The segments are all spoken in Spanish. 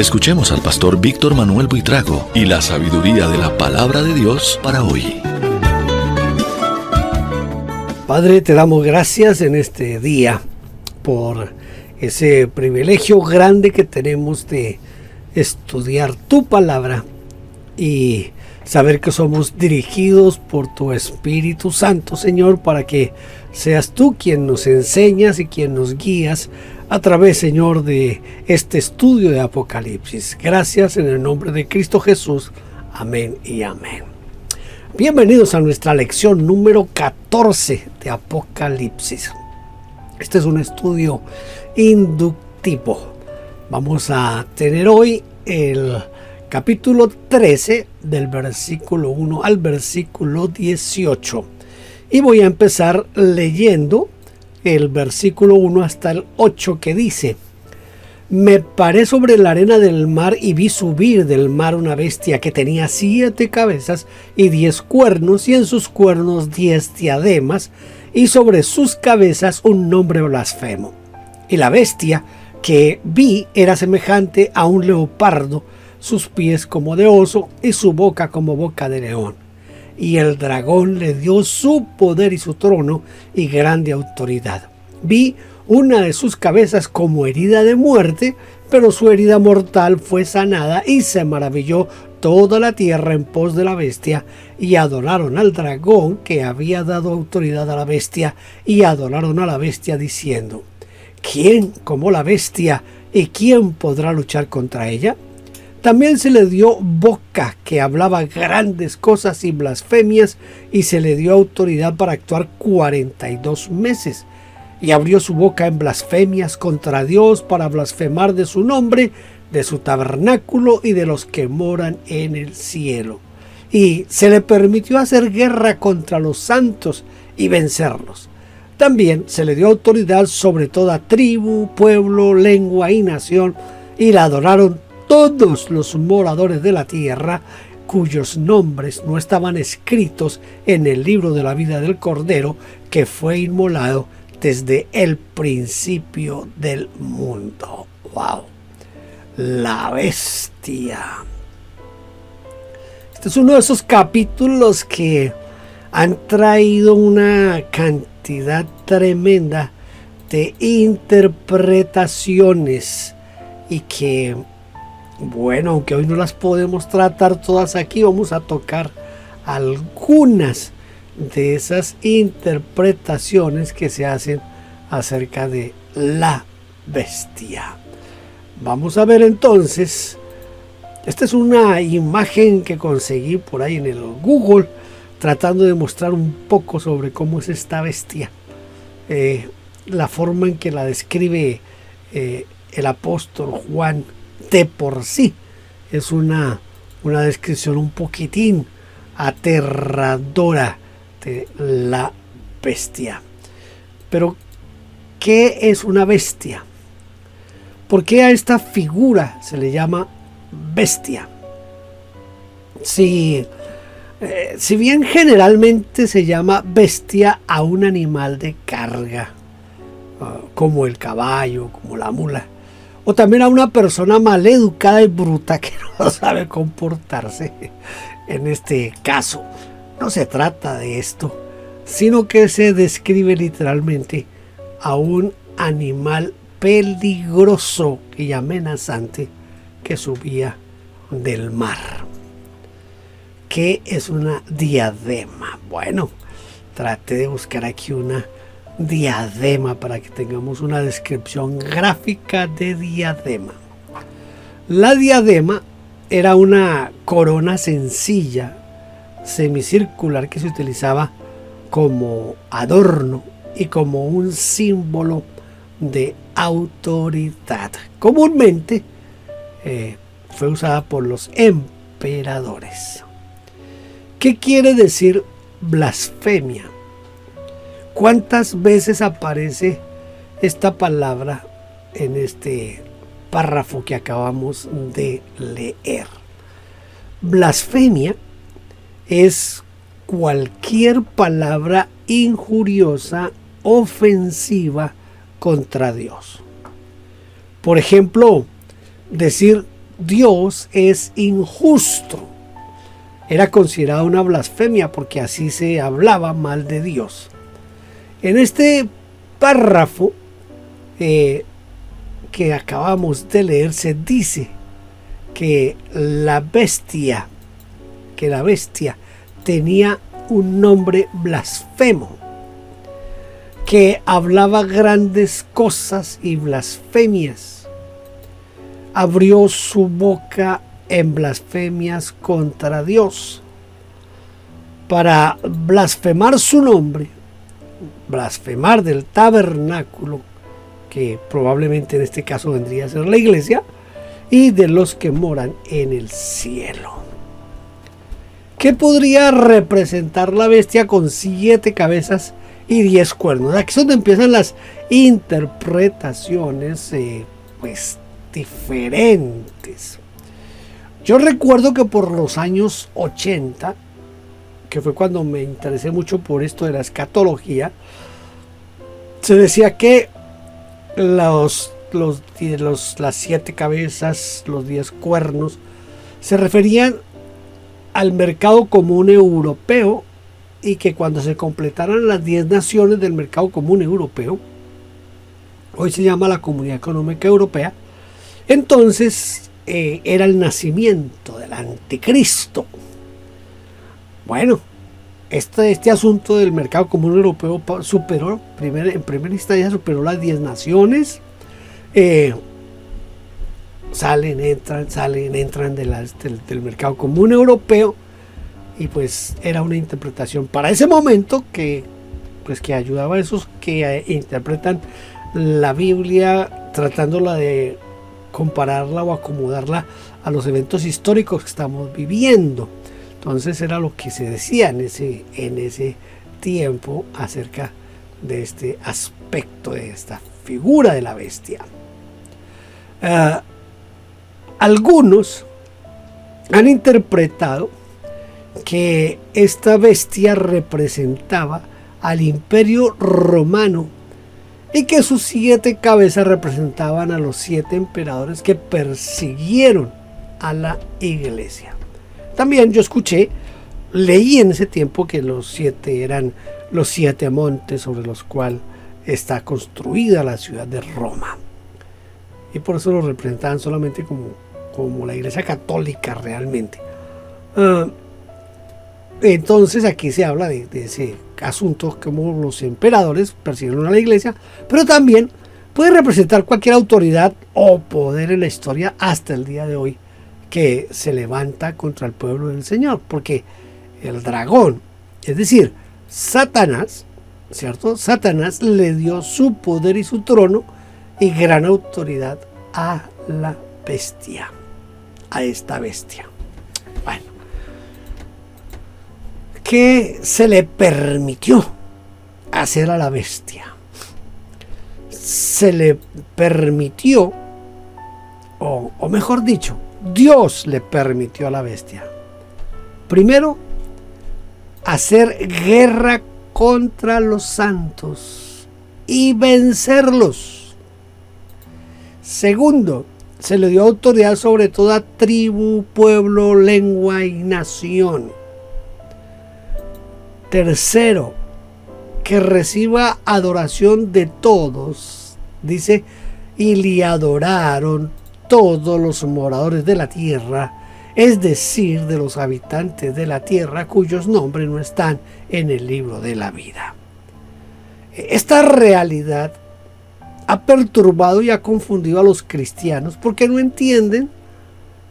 Escuchemos al pastor Víctor Manuel Buitrago y la sabiduría de la palabra de Dios para hoy. Padre, te damos gracias en este día por ese privilegio grande que tenemos de estudiar tu palabra y saber que somos dirigidos por tu Espíritu Santo, Señor, para que seas tú quien nos enseñas y quien nos guías a través, Señor, de este estudio de Apocalipsis. Gracias en el nombre de Cristo Jesús. Amén y amén. Bienvenidos a nuestra lección número 14 de Apocalipsis. Este es un estudio inductivo. Vamos a tener hoy el capítulo 13 del versículo 1 al versículo 18. Y voy a empezar leyendo el versículo 1 hasta el 8, que dice: Me paré sobre la arena del mar y vi subir del mar una bestia que tenía 7 cabezas y 10 cuernos, y en sus cuernos 10 diademas, y sobre sus cabezas un nombre blasfemo. Y la bestia que vi era semejante a un leopardo, sus pies como de oso y su boca como boca de león. Y el dragón le dio su poder y su trono y grande autoridad. Vi una de sus cabezas como herida de muerte, pero su herida mortal fue sanada, y se maravilló toda la tierra en pos de la bestia, y adoraron al dragón que había dado autoridad a la bestia, y adoraron a la bestia diciendo: ¿Quién como la bestia, y quién podrá luchar contra ella? También se le dio boca que hablaba grandes cosas y blasfemias, y se le dio autoridad para actuar 42 meses. Y abrió su boca en blasfemias contra Dios para blasfemar de su nombre, de su tabernáculo y de los que moran en el cielo. Y se le permitió hacer guerra contra los santos y vencerlos. También se le dio autoridad sobre toda tribu, pueblo, lengua y nación, y la adoraron todos los moradores de la tierra, cuyos nombres no estaban escritos en el libro de la vida del Cordero, que fue inmolado desde el principio del mundo. ¡Wow! La bestia. Este es uno de esos capítulos que han traído una cantidad tremenda de interpretaciones y que, bueno, aunque hoy no las podemos tratar todas aquí, vamos a tocar algunas de esas interpretaciones que se hacen acerca de la bestia. Vamos a ver entonces. Esta es una imagen que conseguí por ahí en el Google, tratando de mostrar un poco sobre cómo es esta bestia. La forma en que la describe el apóstol Juan de por sí es una descripción un poquitín aterradora de la bestia. Pero, ¿qué es una bestia? ¿Por qué a esta figura se le llama bestia? Si bien generalmente se llama bestia a un animal de carga, como el caballo, como la mula, o también a una persona maleducada y bruta que no sabe comportarse, en este caso no se trata de esto, sino que se describe literalmente a un animal peligroso y amenazante que subía del mar. ¿Qué es una diadema? Bueno, traté de buscar aquí una diadema para que tengamos una descripción gráfica de diadema. La diadema era una corona sencilla, semicircular, que se utilizaba como adorno y como un símbolo de autoridad. Comúnmente fue usada por los emperadores. ¿Qué quiere decir blasfemia? ¿Cuántas veces aparece esta palabra en este párrafo que acabamos de leer? Blasfemia es cualquier palabra injuriosa, ofensiva contra Dios. Por ejemplo, decir Dios es injusto. Era considerada una blasfemia porque así se hablaba mal de Dios. En este párrafo que acabamos de leer se dice que la bestia tenía un nombre blasfemo, que hablaba grandes cosas y blasfemias. Abrió su boca en blasfemias contra Dios para blasfemar su nombre, blasfemar del tabernáculo, que probablemente en este caso vendría a ser la iglesia, y de los que moran en el cielo. ¿Qué podría representar la bestia con 7 cabezas y 10 cuernos? Aquí es donde empiezan las interpretaciones pues diferentes. Yo recuerdo que por los años 80, que fue cuando me interesé mucho por esto de la escatología, se decía que las 7 cabezas, los 10 cuernos, se referían al mercado común europeo, y que cuando se completaran las 10 naciones del mercado común europeo, hoy se llama la Comunidad Económica Europea, entonces era el nacimiento del anticristo. Bueno, este asunto del mercado común europeo superó, en primera instancia superó las 10 naciones. Salen, entran del mercado común europeo, y pues era una interpretación para ese momento que ayudaba a esos que interpretan la Biblia, tratándola de compararla o acomodarla a los eventos históricos que estamos viviendo. Entonces era lo que se decía en ese tiempo acerca de este aspecto, de esta figura de la bestia. Algunos han interpretado que esta bestia representaba al Imperio Romano y que sus 7 cabezas representaban a los 7 emperadores que persiguieron a la iglesia. También yo leí en ese tiempo que los 7 eran los 7 montes sobre los cuales está construida la ciudad de Roma, y por eso lo representaban solamente como la iglesia católica realmente. Entonces aquí se habla de ese asunto, como los emperadores persiguieron a la iglesia, pero también puede representar cualquier autoridad o poder en la historia hasta el día de hoy que se levanta contra el pueblo del Señor, porque el dragón, es decir, Satanás, ¿cierto? Satanás le dio su poder y su trono y gran autoridad a la bestia, a esta bestia. Bueno, ¿qué se le permitió hacer a la bestia? Se le permitió, o mejor dicho, Dios le permitió a la bestia, primero, hacer guerra contra los santos y vencerlos. Segundo, se le dio autoridad sobre toda tribu, pueblo, lengua y nación. Tercero, que reciba adoración de todos. Dice, y le adoraron todos los moradores de la tierra, es decir, de los habitantes de la tierra cuyos nombres no están en el libro de la vida. Esta realidad ha perturbado y ha confundido a los cristianos porque no entienden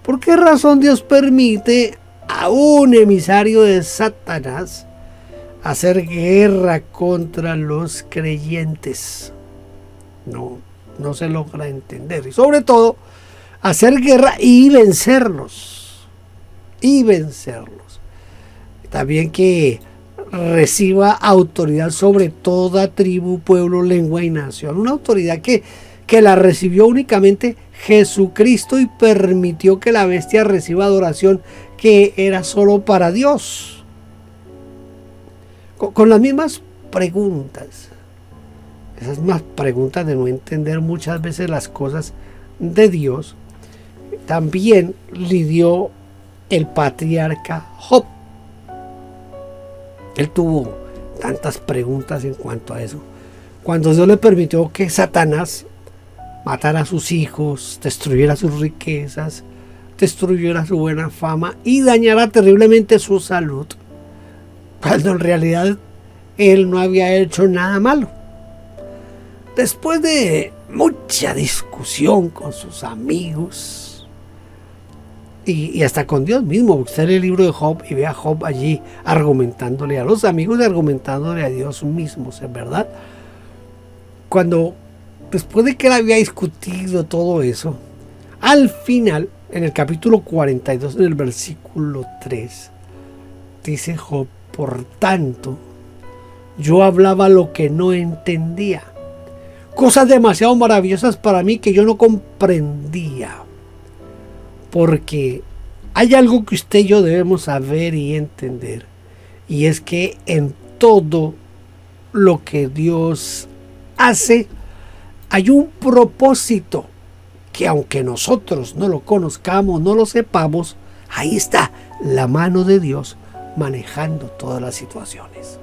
por qué razón Dios permite a un emisario de Satanás hacer guerra contra los creyentes. No se logra entender, y sobre todo hacer guerra y vencerlos. También que reciba autoridad sobre toda tribu, pueblo, lengua y nación. Una autoridad que la recibió únicamente Jesucristo, y permitió que la bestia reciba adoración que era solo para Dios. Con las mismas preguntas, esas más preguntas de no entender muchas veces las cosas de Dios, también lidió el patriarca Job. Él tuvo tantas preguntas en cuanto a eso. Cuando Dios le permitió que Satanás matara a sus hijos, destruyera sus riquezas, destruyera su buena fama y dañara terriblemente su salud, cuando en realidad él no había hecho nada malo. Después de mucha discusión con sus amigos y hasta con Dios mismo, usted lee el libro de Job y ve a Job allí argumentándole a los amigos y argumentándole a Dios mismo, ¿es verdad? Cuando después de que él había discutido todo eso, al final, en el capítulo 42, en el versículo 3, dice Job: por tanto, yo hablaba lo que no entendía, cosas demasiado maravillosas para mí que yo no comprendía. Porque hay algo que usted y yo debemos saber y entender, y es que en todo lo que Dios hace hay un propósito que, aunque nosotros no lo conozcamos, no lo sepamos, ahí está la mano de Dios manejando todas las situaciones.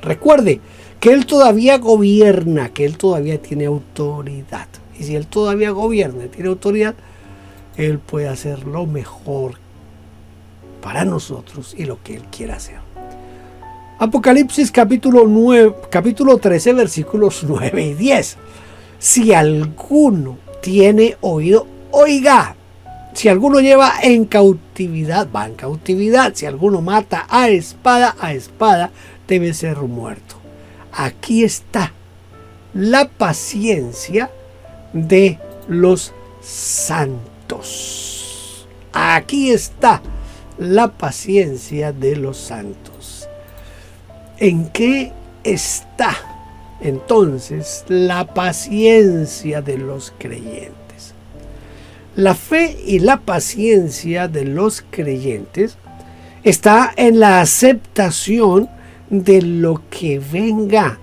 Recuerde que Él todavía gobierna, que Él todavía tiene autoridad. Y si Él todavía gobierna y tiene autoridad, Él puede hacer lo mejor para nosotros y lo que Él quiera hacer. Apocalipsis capítulo 13, versículos 9 y 10. Si alguno tiene oído, oiga. Si alguno lleva en cautividad, va en cautividad. Si alguno mata a espada debe ser muerto. Aquí está la paciencia de los santos. Aquí está la paciencia de los santos. ¿En qué está entonces la paciencia de los creyentes? La fe y la paciencia de los creyentes está en la aceptación de lo que venga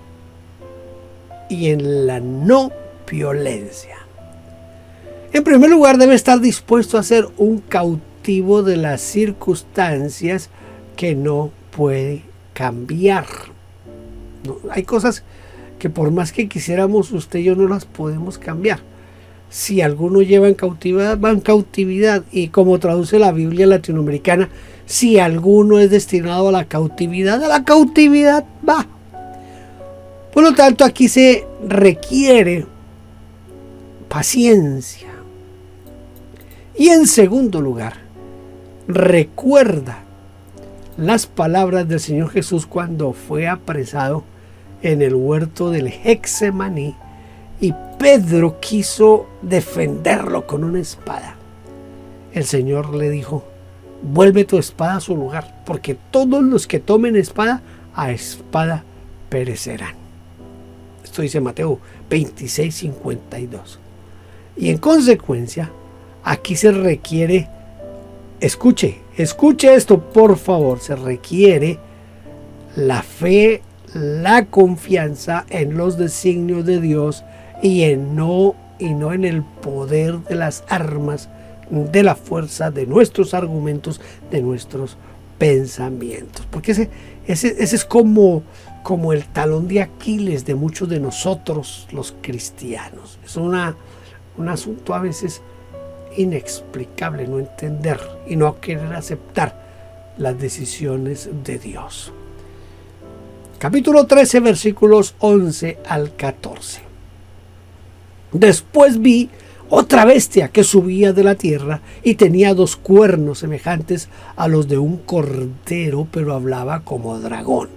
y en la no violencia. En primer lugar, debe estar dispuesto a ser un cautivo de las circunstancias que no puede cambiar. No, hay cosas que por más que quisiéramos, usted y yo no las podemos cambiar. Si alguno lleva en cautividad, va en cautividad. Y como traduce la Biblia latinoamericana, si alguno es destinado a la cautividad va. Por lo tanto, aquí se requiere paciencia. Y en segundo lugar, recuerda las palabras del Señor Jesús cuando fue apresado en el huerto del Getsemaní y Pedro quiso defenderlo con una espada. El Señor le dijo: vuelve tu espada a su lugar, porque todos los que tomen espada, a espada perecerán. Esto dice Mateo 26:52. Y en consecuencia, aquí se requiere, escuche esto por favor, se requiere la fe, la confianza en los designios de Dios y no en el poder de las armas, de la fuerza de nuestros argumentos, de nuestros pensamientos. Porque ese es como el talón de Aquiles de muchos de nosotros los cristianos. Es un asunto a veces inexplicable no entender y no querer aceptar las decisiones de Dios. Capítulo 13, versículos 11 al 14. Después vi otra bestia que subía de la tierra y tenía 2 cuernos semejantes a los de un cordero, pero hablaba como dragón.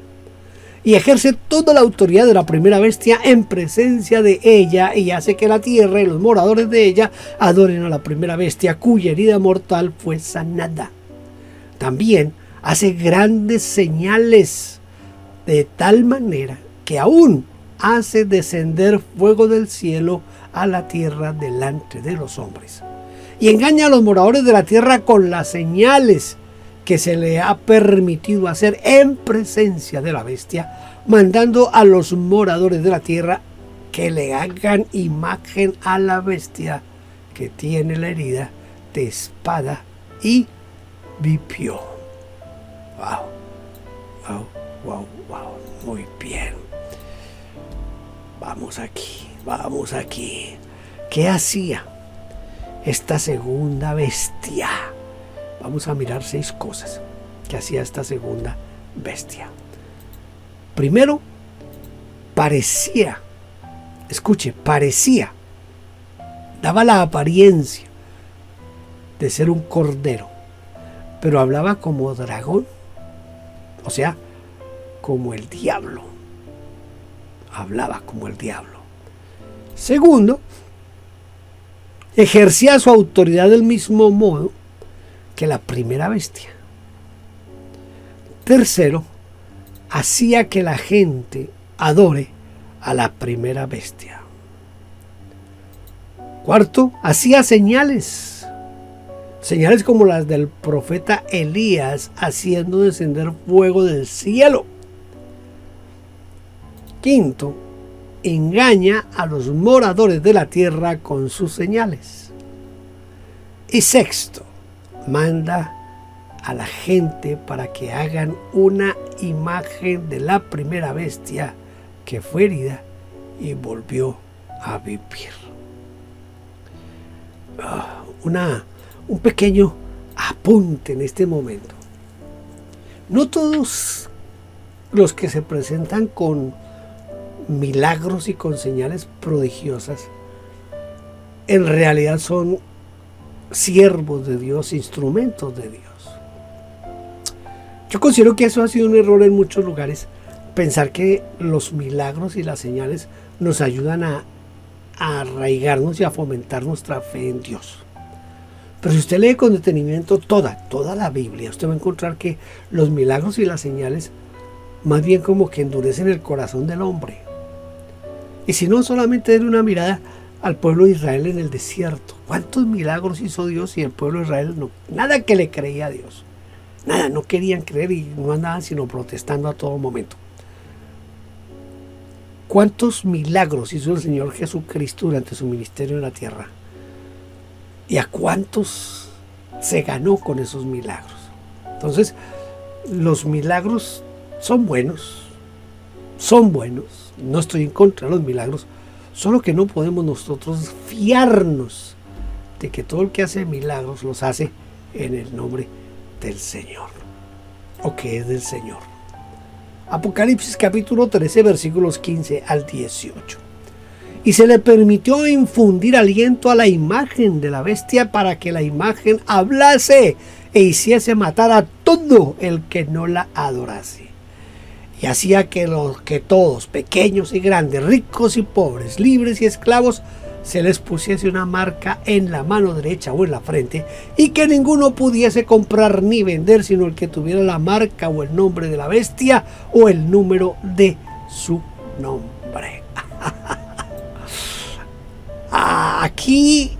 Y ejerce toda la autoridad de la primera bestia en presencia de ella, y hace que la tierra y los moradores de ella adoren a la primera bestia, cuya herida mortal fue sanada. También hace grandes señales, de tal manera que aún hace descender fuego del cielo a la tierra delante de los hombres. Y engaña a los moradores de la tierra con las señales que se le ha permitido hacer en presencia de la bestia, mandando a los moradores de la tierra que le hagan imagen a la bestia que tiene la herida de espada y vivió. Wow. Muy bien. Vamos aquí. ¿Qué hacía esta segunda bestia? Vamos a mirar 6 cosas que hacía esta segunda bestia. Primero, parecía, daba la apariencia de ser un cordero, pero hablaba como dragón, o sea, como el diablo. Hablaba como el diablo. Segundo, ejercía su autoridad del mismo modo que la primera bestia. Tercero, hacía que la gente adore a la primera bestia. Cuarto, hacía señales como las del profeta Elías, haciendo descender fuego del cielo. Quinto, engaña a los moradores de la tierra con sus señales. Y sexto, manda a la gente para que hagan una imagen de la primera bestia que fue herida y volvió a vivir. Un pequeño apunte en este momento. No todos los que se presentan con milagros y con señales prodigiosas en realidad son siervos de Dios, instrumentos de Dios. Yo considero que eso ha sido un error en muchos lugares, pensar que los milagros y las señales nos ayudan a arraigarnos y a fomentar nuestra fe en Dios. Pero si usted lee con detenimiento toda la Biblia, usted va a encontrar que los milagros y las señales más bien como que endurecen el corazón del hombre. Y si no, solamente den una mirada al pueblo de Israel en el desierto. ¿Cuántos milagros hizo Dios y el pueblo de Israel nada que le creía a Dios? Nada, no querían creer y no andaban sino protestando a todo momento. ¿Cuántos milagros hizo el Señor Jesucristo durante su ministerio en la tierra? ¿Y a cuántos se ganó con esos milagros? Entonces, los milagros son buenos. No estoy en contra de los milagros, solo que no podemos nosotros fiarnos de que todo el que hace milagros los hace en el nombre del Señor, o que es del Señor. Apocalipsis capítulo 13 versículos 15 al 18. Y se le permitió infundir aliento a la imagen de la bestia para que la imagen hablase e hiciese matar a todo el que no la adorase. Y hacía que todos, pequeños y grandes, ricos y pobres, libres y esclavos, se les pusiese una marca en la mano derecha o en la frente, y que ninguno pudiese comprar ni vender sino el que tuviera la marca o el nombre de la bestia o el número de su nombre. Aquí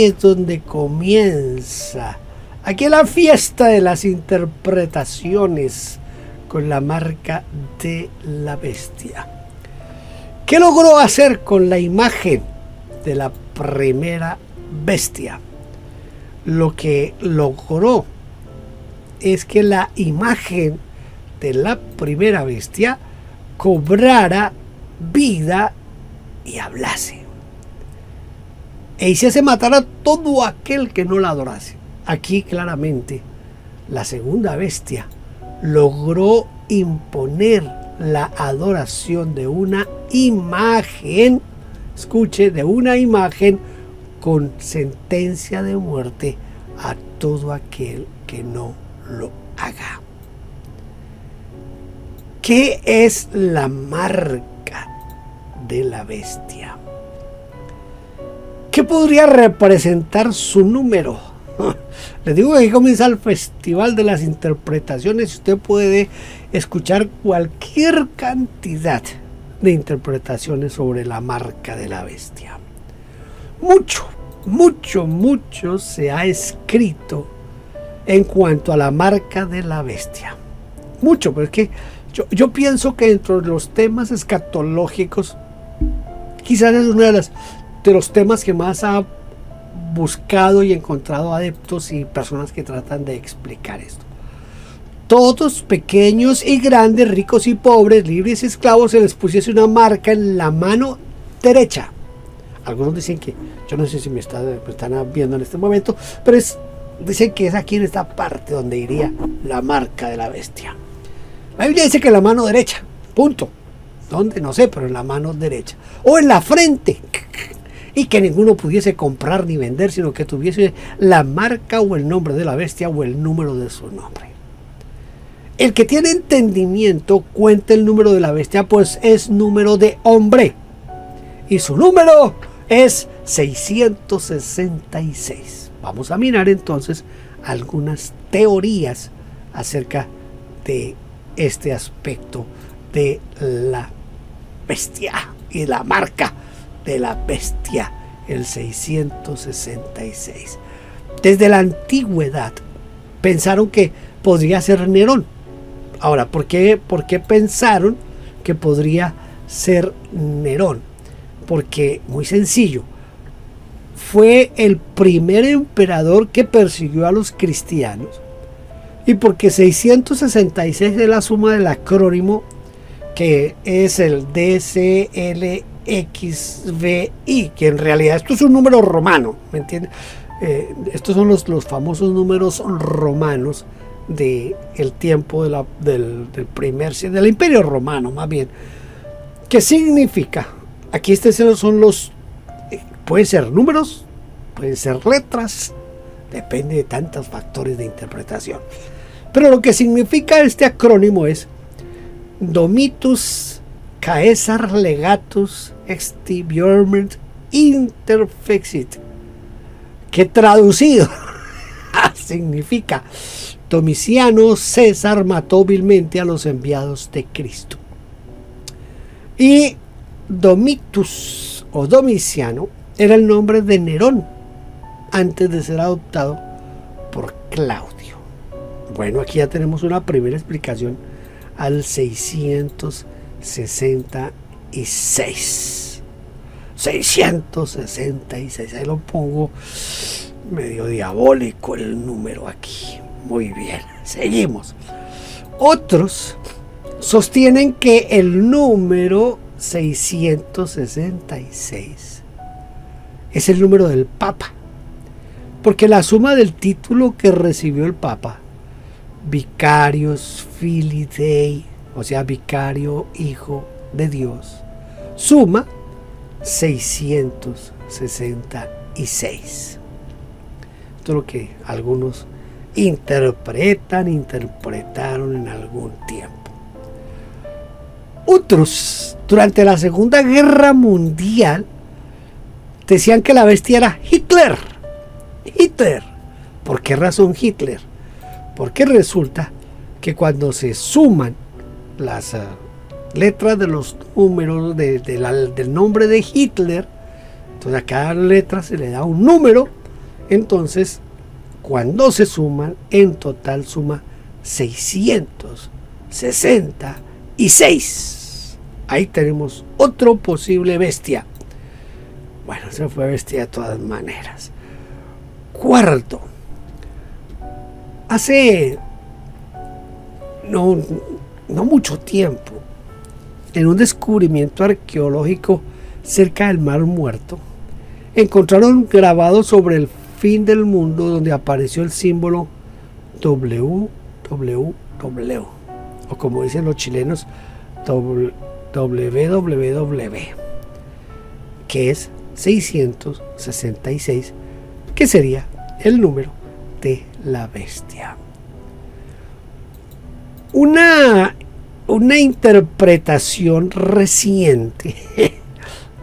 es donde comienza. Aquí es la fiesta de las interpretaciones con la marca de la bestia. ¿Qué logró hacer con la imagen de la primera bestia? Lo que logró es que la imagen de la primera bestia cobrara vida y hablase. E hiciese matar a todo aquel que no la adorase. Aquí claramente la segunda bestia logró imponer la adoración de una imagen, escuche, de una imagen con sentencia de muerte a todo aquel que no lo haga. ¿Qué es la marca de la bestia? ¿Qué podría representar su número? Les digo que aquí comienza el festival de las interpretaciones. Usted puede escuchar cualquier cantidad de interpretaciones sobre la marca de la bestia. Mucho se ha escrito en cuanto a la marca de la bestia. Mucho, pero es que yo pienso que dentro de los temas escatológicos, quizás es uno de los temas que más ha buscado y encontrado adeptos y personas que tratan de explicar esto. Todos, pequeños y grandes, ricos y pobres, libres y esclavos, se les pusiese una marca en la mano derecha. Algunos dicen que, yo no sé si me están viendo en este momento, pero dicen que es aquí en esta parte donde iría la marca de la bestia. La Biblia dice que en la mano derecha, punto. ¿Dónde? No sé, pero en la mano derecha. O en la frente. Y que ninguno pudiese comprar ni vender, sino que tuviese la marca o el nombre de la bestia o el número de su nombre. El que tiene entendimiento cuenta el número de la bestia, pues es número de hombre. Y su número es 666. Vamos a mirar entonces algunas teorías acerca de este aspecto de la bestia y la marca de la bestia, el 666. Desde la antigüedad pensaron que podría ser Nerón. Ahora, ¿por qué pensaron que podría ser Nerón? Porque, muy sencillo, fue el primer emperador que persiguió a los cristianos, y porque 666 es la suma del acrónimo que es el DCLXVI, que en realidad esto es un número romano, ¿me entiendes? Estos son los famosos números romanos del tiempo del Imperio Romano, más bien. ¿Qué significa? Aquí son pueden ser números, pueden ser letras, depende de tantos factores de interpretación. Pero lo que significa este acrónimo es Domitus Caesar Legatus Extibiorment Interfexit, que traducido significa Domiciano César mató vilmente a los enviados de Cristo. Y Domitus o Domiciano era el nombre de Nerón antes de ser adoptado por Claudio. Bueno, aquí ya tenemos una primera explicación al 666. 666, ahí lo pongo medio diabólico el número aquí. Muy bien, seguimos. Otros sostienen que el número 666 es el número del Papa, porque la suma del título que recibió el Papa, Vicarius Filii Dei, o sea, vicario, hijo de Dios, suma 666. Esto es lo que algunos interpretaron en algún tiempo. Otros, durante la Segunda Guerra Mundial, decían que la bestia era Hitler. ¿Por qué razón Hitler? Porque resulta que cuando se suman las letras de los números del nombre de Hitler, entonces a cada letra se le da un número. Entonces, cuando se suman, en total suma 666. Ahí tenemos otro posible bestia. Bueno, se fue bestia de todas maneras. Cuarto, hace no mucho tiempo, en un descubrimiento arqueológico cerca del Mar Muerto, encontraron grabado sobre el fin del mundo, donde apareció el símbolo WWW, o como dicen los chilenos, WWW, que es 666, que sería el número de la bestia. Una interpretación reciente,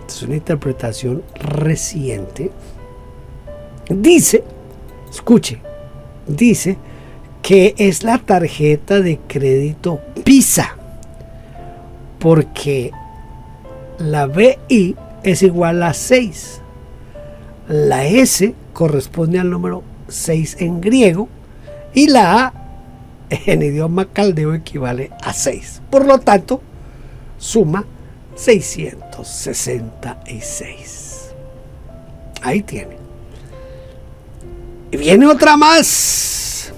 es una interpretación reciente, dice que es la tarjeta de crédito Visa, porque la BI es igual a 6, la S corresponde al número 6 en griego y la A en idioma caldeo equivale a 6. Por lo tanto, suma 666. Ahí tiene. Y viene otra más.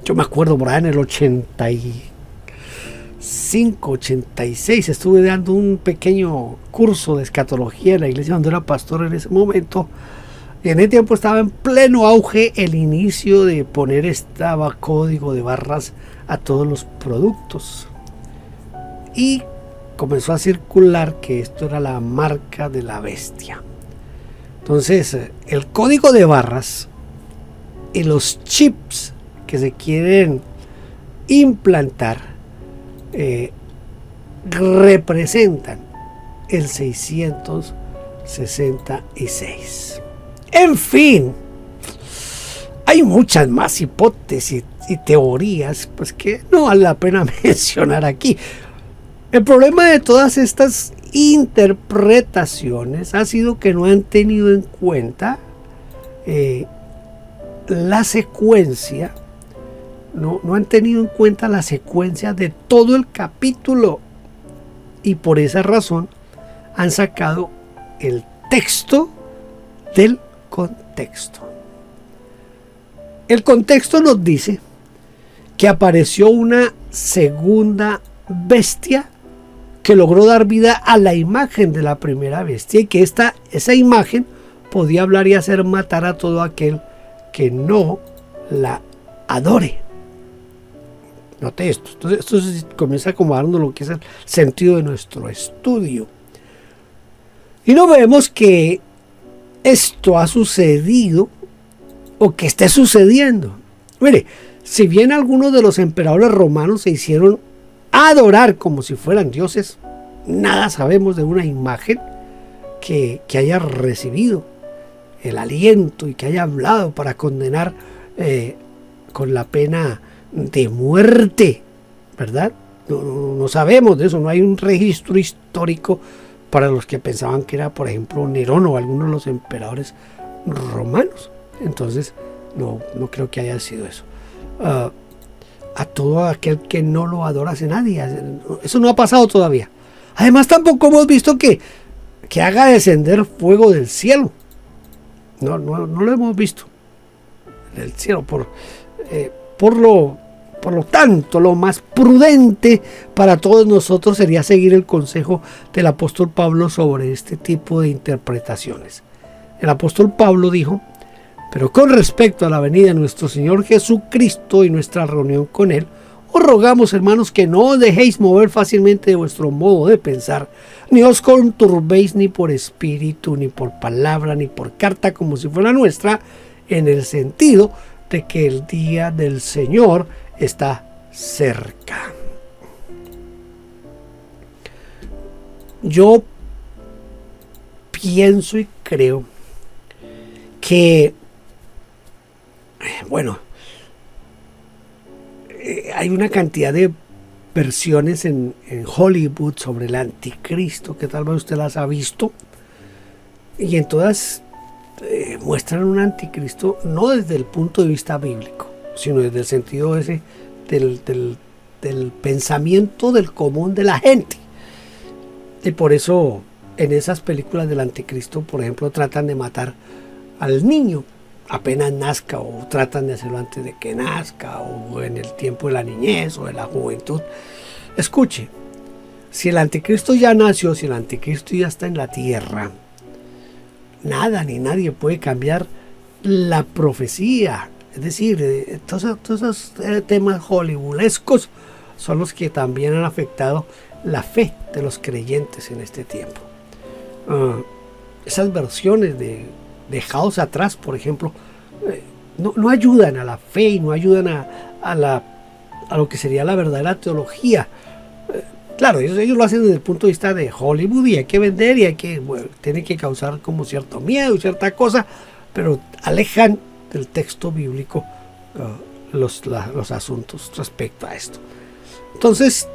Yo me acuerdo por ahí en el 85, 86, estuve dando un pequeño curso de escatología en la iglesia donde era pastor en ese momento. Y en ese tiempo estaba en pleno auge el inicio de poner código de barras a todos los productos. Y comenzó a circular que esto era la marca de la bestia. Entonces, el código de barras y los chips que se quieren implantar representan el 666. En fin, hay muchas más hipótesis y teorías pues que no vale la pena mencionar aquí. El problema de todas estas interpretaciones ha sido que no han tenido en cuenta la secuencia. No han tenido en cuenta la secuencia de todo el capítulo, y por esa razón han sacado el texto del contexto. El contexto nos dice que apareció una segunda bestia que logró dar vida a la imagen de la primera bestia, y que esa imagen podía hablar y hacer matar a todo aquel que no la adore. Note esto. Entonces, esto comienza a acomodarnos lo que es el sentido de nuestro estudio. Y no vemos que esto ha sucedido o que esté sucediendo. Mire, si bien algunos de los emperadores romanos se hicieron adorar como si fueran dioses, nada sabemos de una imagen que haya recibido el aliento y que haya hablado para condenar con la pena de muerte, ¿verdad? No sabemos de eso, no hay un registro histórico para los que pensaban que era, por ejemplo, Nerón o alguno de los emperadores romanos. Entonces, no creo que haya sido eso. A todo aquel que no lo adora hace nadie. Eso no ha pasado todavía. Además, tampoco hemos visto que haga descender fuego del cielo. No lo hemos visto del cielo. Por lo tanto, lo más prudente para todos nosotros sería seguir el consejo del apóstol Pablo sobre este tipo de interpretaciones. El apóstol Pablo dijo: pero con respecto a la venida de nuestro Señor Jesucristo y nuestra reunión con Él, os rogamos, hermanos, que no os dejéis mover fácilmente de vuestro modo de pensar, ni os conturbéis ni por espíritu, ni por palabra, ni por carta como si fuera nuestra, en el sentido de que el día del Señor está cerca. Yo pienso y creo que, bueno, hay una cantidad de versiones en Hollywood sobre el anticristo, que tal vez usted las ha visto, y en todas muestran un anticristo no desde el punto de vista bíblico, sino desde el sentido ese del pensamiento del común de la gente. Y por eso en esas películas del anticristo, por ejemplo, tratan de matar al niño apenas nazca, o tratan de hacerlo antes de que nazca, o en el tiempo de la niñez o de la juventud. Escuche, si el anticristo ya nació, si el anticristo ya está en la tierra, nada ni nadie puede cambiar la profecía. Es decir, todos esos temas hollywoodescos son los que también han afectado la fe de los creyentes en este tiempo. Esas versiones de dejados atrás, por ejemplo, no ayudan a la fe y no ayudan a lo que sería la verdadera teología. Claro, ellos lo hacen desde el punto de vista de Hollywood, y hay que vender, y tiene que causar como cierto miedo y cierta cosa, pero alejan del texto bíblico los asuntos respecto a esto. Entonces,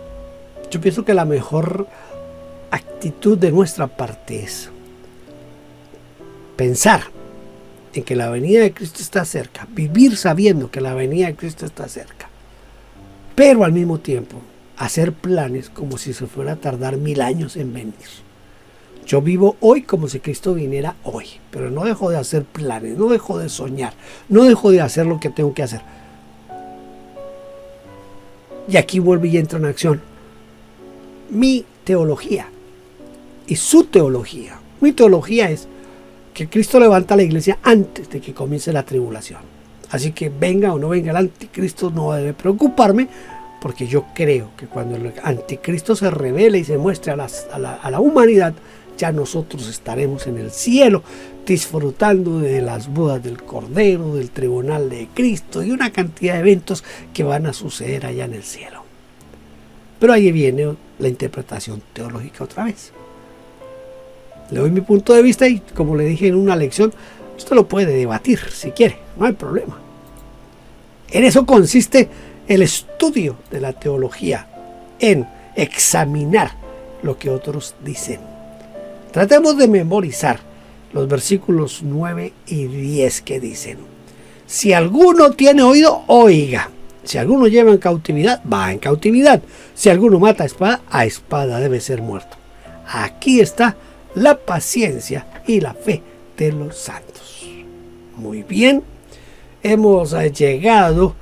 yo pienso que la mejor actitud de nuestra parte es pensar en que la venida de Cristo está cerca, vivir sabiendo que la venida de Cristo está cerca, pero al mismo tiempo hacer planes como si se fuera a tardar 1000 años en venir. Yo vivo hoy como si Cristo viniera hoy, pero no dejo de hacer planes, no dejo de soñar, no dejo de hacer lo que tengo que hacer. Y aquí vuelve y entra en acción mi teología y su teología. Mi teología es que Cristo levanta a la iglesia antes de que comience la tribulación. Así que venga o no venga el anticristo, no debe preocuparme, porque yo creo que cuando el anticristo se revele y se muestre a la humanidad, ya nosotros estaremos en el cielo disfrutando de las bodas del Cordero, del tribunal de Cristo y una cantidad de eventos que van a suceder allá en el cielo. Pero ahí viene la interpretación teológica otra vez. Le doy mi punto de vista y, como le dije en una lección, usted lo puede debatir si quiere, no hay problema. En eso consiste el estudio de la teología, en examinar lo que otros dicen. Tratemos de memorizar los versículos 9 y 10 que dicen: si alguno tiene oído, oiga. Si alguno lleva en cautividad, va en cautividad. Si alguno mata a espada debe ser muerto. Aquí está la paciencia y la fe de los santos. Muy bien, hemos llegado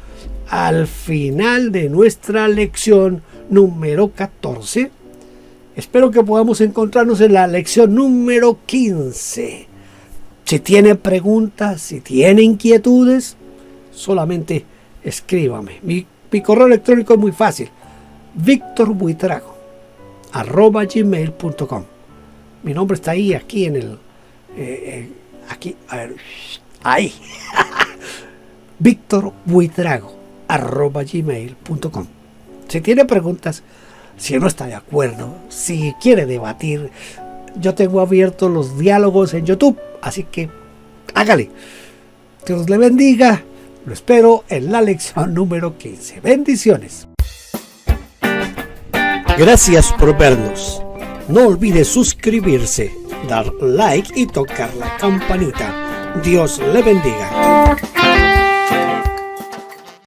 al final de nuestra lección número 14. Espero que podamos encontrarnos en la lección número 15. Si tiene preguntas, si tiene inquietudes, solamente escríbame. Mi correo electrónico es muy fácil: victorbuitrago@gmail.com. Mi nombre está ahí, aquí en el... aquí, a ver, ahí. victorbuitrago@gmail.com. Si tiene preguntas, si no está de acuerdo, si quiere debatir, yo tengo abiertos los diálogos en YouTube, así que hágale. Dios le bendiga. Lo espero en la lección número 15. Bendiciones. Gracias por vernos. No olvide suscribirse, dar like y tocar la campanita. Dios le bendiga.